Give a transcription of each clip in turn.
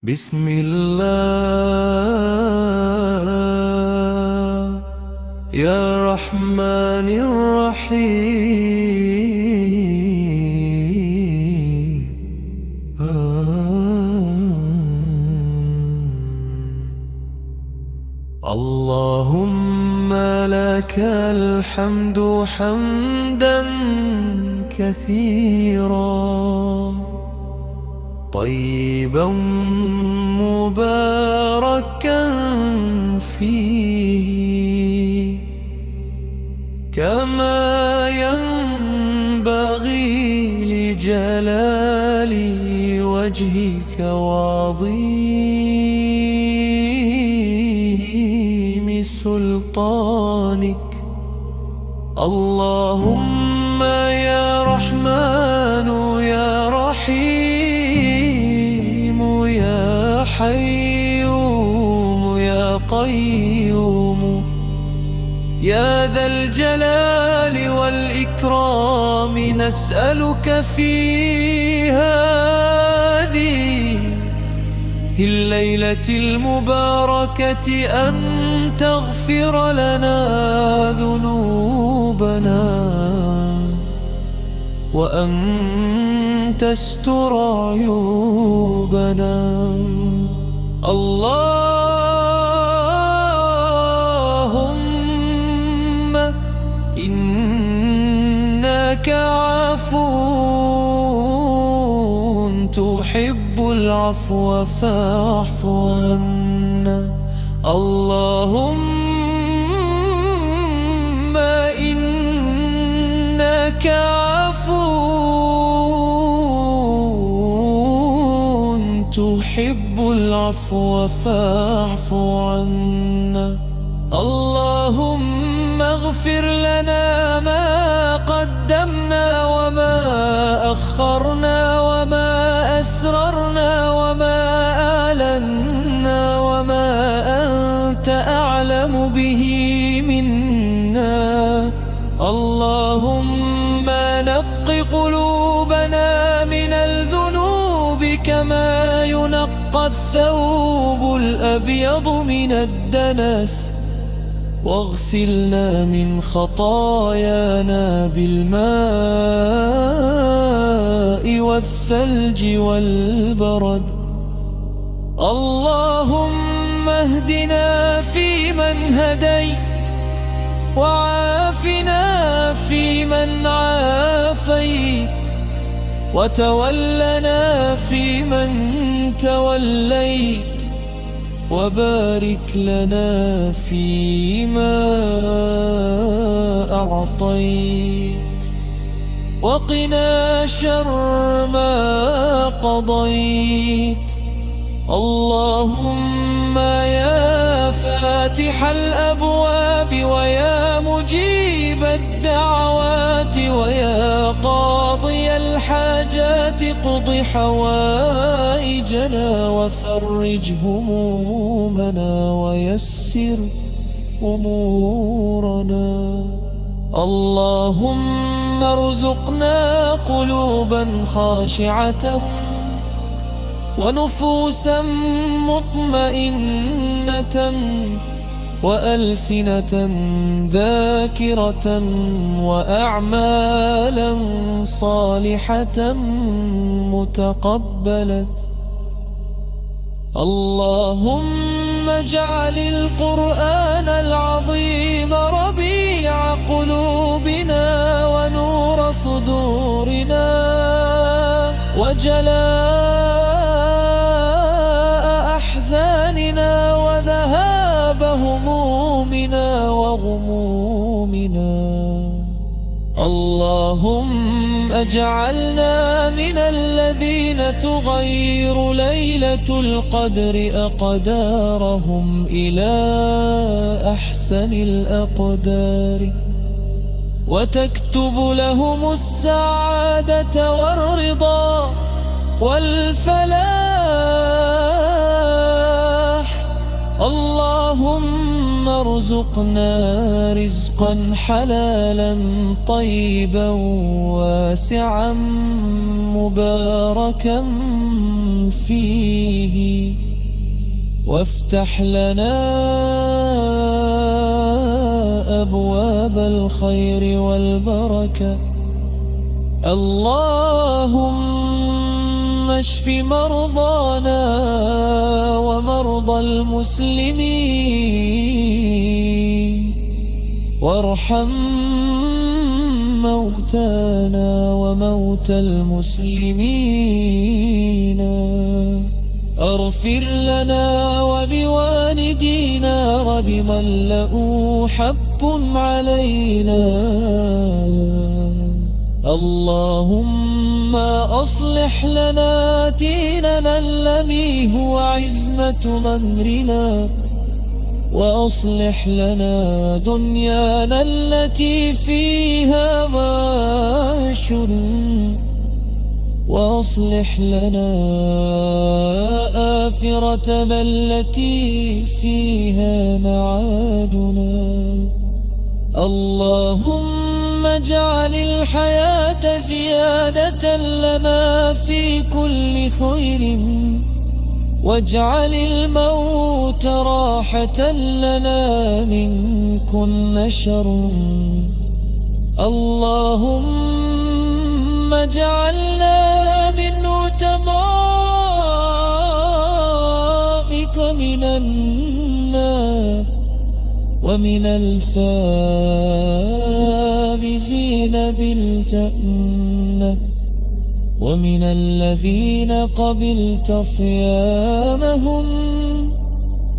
بسم الله يا رحمن الرحيم. اللهم لك الحمد حمدا كثيرا طيبا مباركا فيه، كما ينبغي لجلال وجهك وعظيم سلطانك. اللهم يا رحمن يا رحيم يا حيوم يا قيوم يا ذا الجلال والإكرام، نسألك في هذه الليلة المباركة أن تغفر لنا ذنوبنا، وأن تستر عيوبنا. اللهم إنك عفو تحب العفو فاعف عنا. اللهم إنك عفو تحب العفو فاعف عنا. اللهم اغفر لنا ما قدمنا وما أخرنا وما أسررنا وما أعلنا وما أنت أعلم به منا. اللهم نق قلوبنا من الذنوب كما ينقى الثوب الأبيض من الدنس، واغسلنا من خطايانا بالماء والثلج والبرد. اللهم اهدنا فيمن هديت، وعافنا فيمن عافيت، وتولنا فيمن توليت، وبارك لنا فيما أعطيت، وقنا شر ما قضيت. اللهم يا فاتح الأبواب ويا مجيب الدعوات ويا قاضي الحاجات، اقض حوائجنا وفرج همومنا ويسر أمورنا. اللهم ارزقنا قلوبا خاشعة ونفوسا مطمئنة وألسنة ذاكرة وأعمالا صالحة متقبلة. اللهم اجعل القرآن العظيم ربيع قلوبنا ونور صدورنا وجلاء أحزاننا وذهاب همومنا وغمومنا. اللهم اجعلنا من الذين تغير ليلة القدر أقدارهم إلى أحسن الأقدار، وتكتب لهم السعادة والرضا والفلاح. اللهم ارزقنا رزقا حلالا طيبا واسعا مباركا فيه، وافتح لنا أبواب الخير والبركة. اللهم اشف مرضانا ومرضى المسلمين، وارحم موتانا وموتى المسلمين. اغفر لنا ولوالدينا ولمن له حق علينا. اللهم أصلح لنا ديننا الذي هو عصمة أمرنا، وأصلح لنا دنيانا التي فيها معاشنا، وأصلح لنا آخرتنا التي فيها معادنا. اللهم اجعل الحياة زيادة لنا في كل خير، واجعل الموت راحة لنا من كل شر. اللهم اجعلنا من عتقائك من النار، ومن الفائزين بالجنة، ومن الذين قبلت صيامهم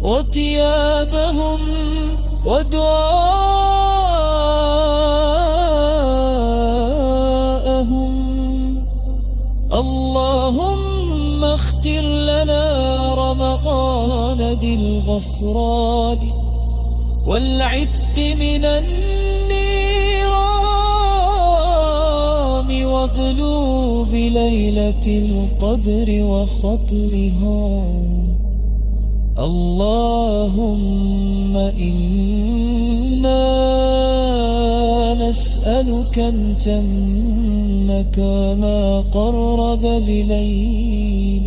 وثيابهم ودعاءهم. اللهم اختر لنا رمضان ذي الغفران والعتق من النيران وقلوب ليلة القدر وفضلها. اللهم إنا نسألك الجنة ما قرب إليه